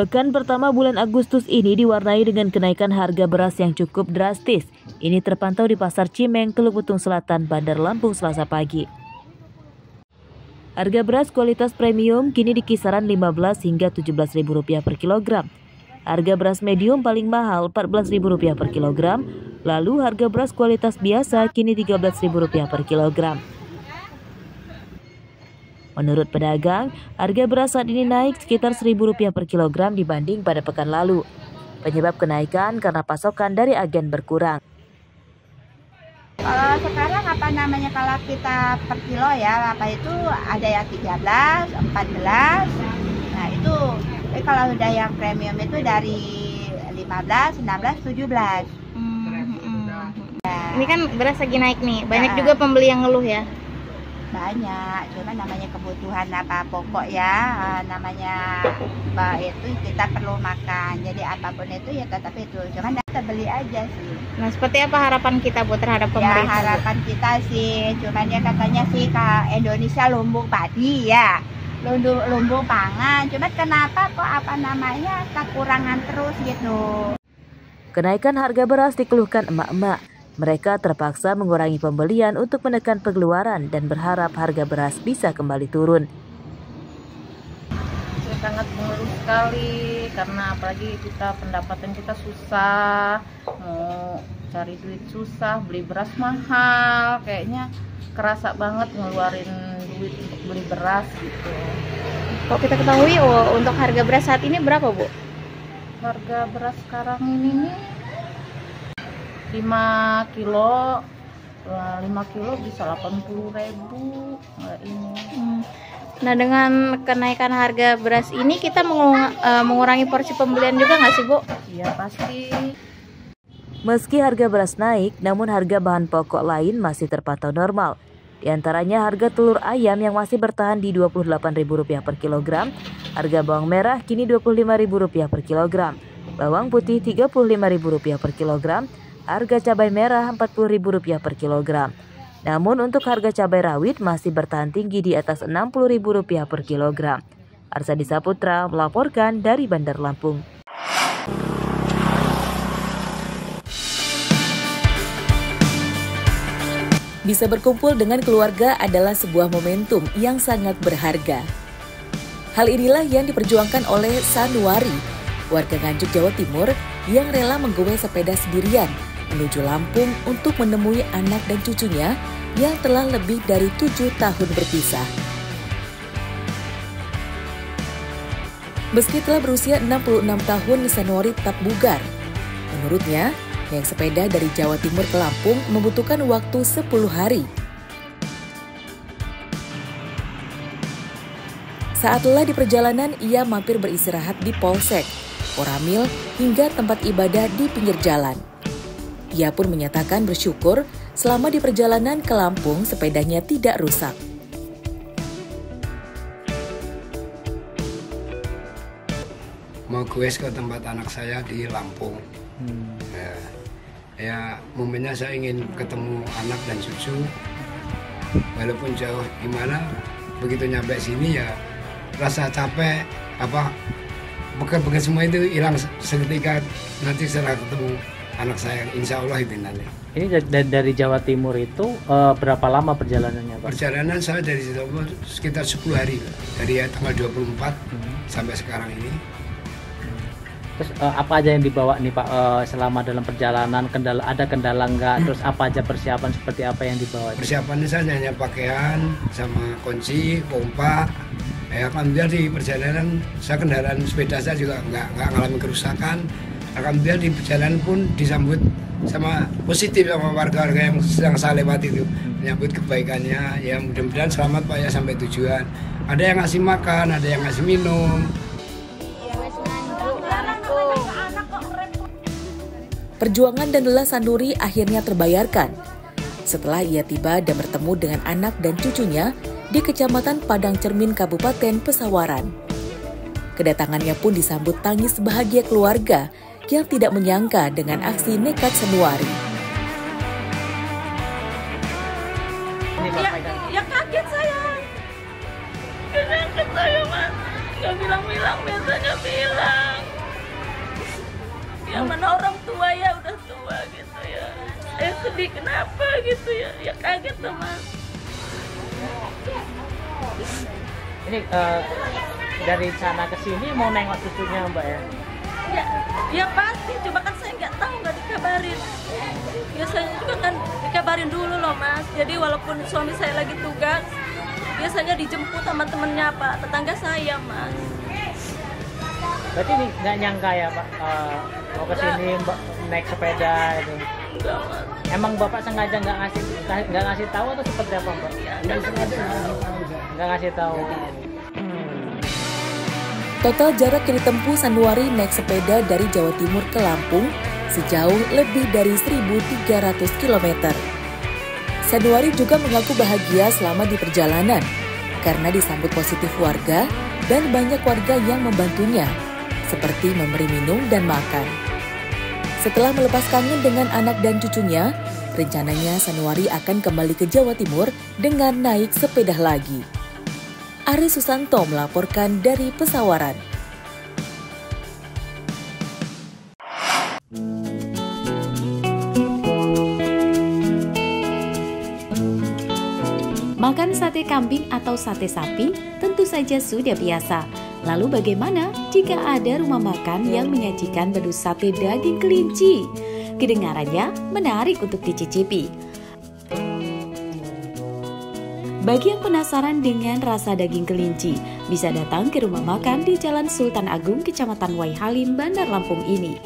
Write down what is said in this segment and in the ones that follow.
Pekan pertama bulan Agustus ini diwarnai dengan kenaikan harga beras yang cukup drastis. Ini terpantau di Pasar Cimeng, Teluk Betung Selatan, Bandar Lampung, Selasa pagi. Harga beras kualitas premium kini di kisaran Rp15 hingga Rp17.000 per kilogram. Harga beras medium paling mahal Rp14.000 per kilogram. Lalu harga beras kualitas biasa kini Rp13.000 per kilogram. Menurut pedagang, harga beras saat ini naik sekitar Rp1.000 per kilogram dibanding pada pekan lalu. Penyebab kenaikan karena pasokan dari agen berkurang. Kalau sekarang kalau kita per kilo ya, itu ada yang 13, 14. Nah itu, kalau udah yang premium itu dari 15, 16, 17. Ini kan beras lagi naik nih, banyak juga pembeli yang ngeluh ya. Banyak, cuma namanya kebutuhan pokok ya, namanya itu kita perlu makan, jadi apapun itu ya tetap itu, cuman kita beli aja sih. Nah, seperti apa harapan kita Bu terhadap pemerintah? Ya harapan kita sih, cuman ya katanya sih Indonesia lumbung padi ya, lumbung pangan, cuman kenapa kok kekurangan terus gitu. Kenaikan harga beras dikeluhkan emak-emak. Mereka terpaksa mengurangi pembelian untuk menekan pengeluaran dan berharap harga beras bisa kembali turun. Sangat mengeluh sekali karena apalagi pendapatan kita susah, mau cari duit susah, beli beras mahal, kayaknya kerasa banget ngeluarin duit untuk beli beras gitu. Kok kita ketahui untuk harga beras saat ini berapa Bu? Harga beras sekarang ini nih 5 kilo bisa 80.000 ini. Nah, dengan kenaikan harga beras ini kita mengurangi porsi pembelian juga nggak sih Bu? Iya pasti. Meski harga beras naik, namun harga bahan pokok lain masih terpantau normal. Di antaranya harga telur ayam yang masih bertahan di Rp28.000 per kilogram, harga bawang merah kini Rp25.000 per kilogram, bawang putih Rp35.000 per kilogram, harga cabai merah Rp40.000 per kilogram. Namun untuk harga cabai rawit masih bertahan tinggi di atas Rp60.000 per kilogram. Arsadi Saputra melaporkan dari Bandar Lampung. Bisa berkumpul dengan keluarga adalah sebuah momentum yang sangat berharga. Hal inilah yang diperjuangkan oleh Sanuari, warga Nganjuk, Jawa Timur yang rela menggowe sepeda sendirian menuju Lampung untuk menemui anak dan cucunya yang telah lebih dari 7 tahun berpisah. Meski telah berusia 66 tahun, Sanuari tetap bugar. Menurutnya, naik sepeda dari Jawa Timur ke Lampung membutuhkan waktu 10 hari. Saat lelah di perjalanan, ia mampir beristirahat di polsek, Koramil, hingga tempat ibadah di pinggir jalan. Ia pun menyatakan bersyukur selama di perjalanan ke Lampung sepedanya tidak rusak. Mau gue ke tempat anak saya di Lampung. Ya momennya saya ingin ketemu anak dan cucu. Walaupun jauh gimana, begitu nyampe sini ya rasa capek beker-beker semua itu hilang seketika nanti setelah ketemu anak saya, insya Allah itu nanti. Ini dari Jawa Timur itu berapa lama perjalanannya Pak? Perjalanan saya dari Jawa Timur sekitar 10 hari, dari tanggal 24 sampai sekarang ini. Terus apa aja yang dibawa nih Pak selama dalam perjalanan, ada kendala nggak? Terus apa aja persiapan seperti apa yang dibawa? Persiapannya saja hanya pakaian sama kunci, pompa. Ya alhamdulillah di perjalanan saya kendaraan sepeda saya juga nggak ngalami kerusakan. Alhamdulillah di perjalanan pun disambut sama positif sama warga-warga yang sedang saya lewati itu, menyambut kebaikannya. Ya mudah-mudahan selamat Pak ya sampai tujuan. Ada yang ngasih makan, ada yang ngasih minum. Perjuangan dan lelah Sanuari akhirnya terbayarkan setelah ia tiba dan bertemu dengan anak dan cucunya di Kecamatan Padang Cermin, Kabupaten Pesawaran. Kedatangannya pun disambut tangis bahagia keluarga yang tidak menyangka dengan aksi nekat Sanuari. Ya kaget saya. Kaget saya, Mas. nggak bilang-bilang, biasanya bilang. Ya mana orang tua ya, udah tua gitu ya. Saya sedih kenapa gitu ya, ya kaget tuh Mas. Ini dari sana ke sini mau nengok cucunya Mbak ya? Ya pasti, coba kan saya nggak tahu, nggak dikabarin. Biasanya juga kan dikabarin dulu loh Mas. Jadi walaupun suami saya lagi tugas, biasanya dijemput sama temennya Pak, tetangga saya Mas. Berarti ini nggak nyangka ya Pak, mau ke sini naik sepeda itu? Enggak Mas. Emang Bapak sengaja nggak ngasih tahu atau seperti apa Mbak? Nggak ngasih tahu. Total jarak yang ditempuh Sanwari naik sepeda dari Jawa Timur ke Lampung sejauh lebih dari 1.300 km. Sanwari juga mengaku bahagia selama di perjalanan karena disambut positif warga dan banyak warga yang membantunya, seperti memberi minum dan makan. Setelah melepas kangen dengan anak dan cucunya, rencananya Sanwari akan kembali ke Jawa Timur dengan naik sepeda lagi. Ari Susanto melaporkan dari Pesawaran. Makan sate kambing atau sate sapi tentu saja sudah biasa. Lalu bagaimana jika ada rumah makan yang menyajikan menu sate daging kelinci? Kedengarannya menarik untuk dicicipi. Bagi yang penasaran dengan rasa daging kelinci, bisa datang ke rumah makan di Jalan Sultan Agung, Kecamatan Waihalim, Bandar Lampung ini.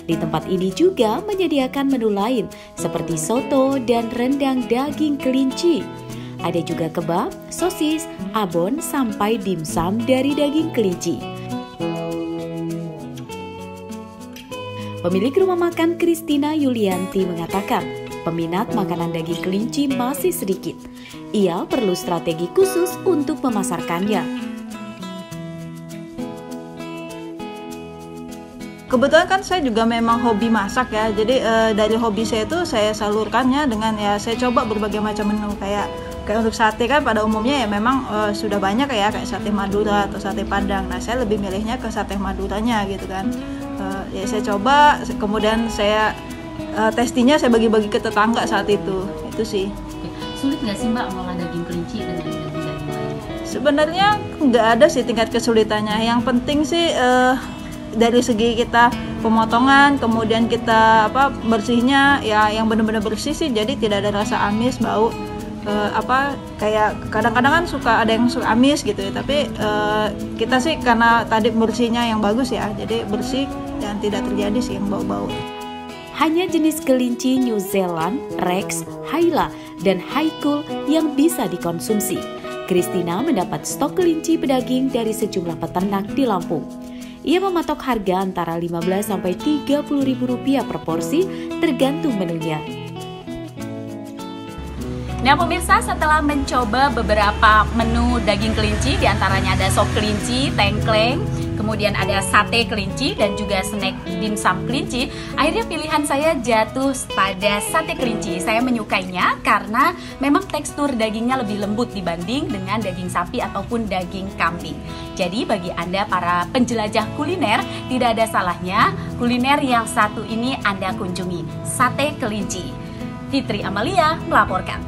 Di tempat ini juga menyediakan menu lain seperti soto dan rendang daging kelinci. Ada juga kebab, sosis, abon, sampai dimsum dari daging kelinci. Pemilik rumah makan Kristina Yulianti mengatakan, peminat makanan daging kelinci masih sedikit. Ia perlu strategi khusus untuk memasarkannya. Kebetulan kan saya juga memang hobi masak ya. Jadi dari hobi saya itu saya salurkannya dengan ya saya coba berbagai macam menu kayak untuk sate kan pada umumnya ya memang sudah banyak ya kayak sate Madura atau sate Padang. Nah saya lebih milihnya ke sate Maduranya gitu kan. Ya saya coba, kemudian saya testingnya saya bagi-bagi ke tetangga saat itu sih. Sulit nggak sih Mbak ngolah daging kelinci dengan daging lain? Sebenarnya nggak ada sih tingkat kesulitannya. Yang penting sih dari segi kita pemotongan, kemudian kita bersihnya ya yang benar-benar bersih sih, jadi tidak ada rasa amis, bau. Kayak kadang-kadang kan suka ada yang suka amis gitu ya, tapi kita sih karena tadi bersihnya yang bagus ya, jadi bersih dan tidak terjadi sih yang bau-bau. Hanya jenis kelinci New Zealand, Rex, Hyla, dan Haikul yang bisa dikonsumsi. Kristina mendapat stok kelinci pedaging dari sejumlah peternak di Lampung. Ia mematok harga antara Rp15.000–30.000 per porsi, tergantung menunya. Nah pemirsa, setelah mencoba beberapa menu daging kelinci, diantaranya ada sop kelinci, tengkleng, kemudian ada sate kelinci dan juga snack dimsum kelinci, akhirnya pilihan saya jatuh pada sate kelinci. Saya menyukainya karena memang tekstur dagingnya lebih lembut dibanding dengan daging sapi ataupun daging kambing. Jadi bagi Anda para penjelajah kuliner, tidak ada salahnya kuliner yang satu ini Anda kunjungi, sate kelinci. Fitri Amalia melaporkan.